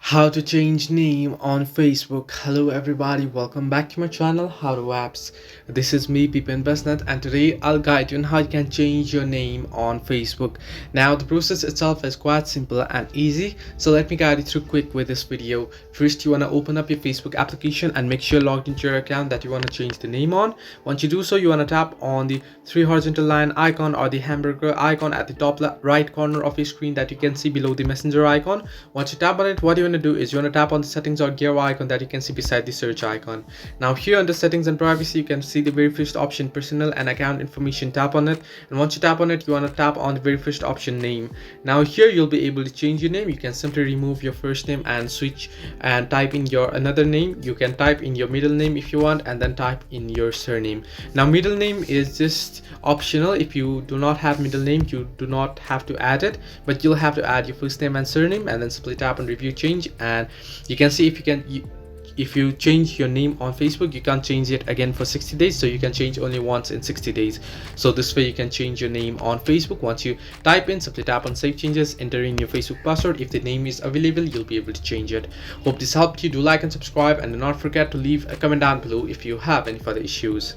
How to change name on Facebook. Hello everybody, welcome back to my channel How to Apps. This is me Pipan Basnat, and today I'll guide you on how you can change your name on Facebook. Now the process itself is quite simple and easy, so let me guide you through quick with this video. First, you want to open up your Facebook application and make sure you're logged into your account that you want to change the name on. Once you do so, you want to tap on the three horizontal line icon or the hamburger icon at the top right corner of your screen that you can see below the messenger icon. Once you tap on it, what you want to do is you want to tap on the settings or gear icon that you can see beside the search icon. Now here under settings and privacy, you can see the very first option, personal and account information. Tap on it, and once you tap on it, you want to tap on the very first option, name. Now here you'll be able to change your name. You can simply remove your first name and switch and type in your another name. You can type in your middle name if you want, and then type in your surname. Now middle name is just optional. If you do not have middle name, you do not have to add it, but you'll have to add your first name and surname, and then simply tap on review change. And you can see if you change your name on Facebook, you can't change it again for 60 days, so you can change only once in 60 days. So this way you can change your name on Facebook. Once you type in, simply tap on save changes, enter in your Facebook password. If the name is available, you'll be able to change it. Hope this helped you. Do like and subscribe, and do not forget to leave a comment down below if you have any further issues.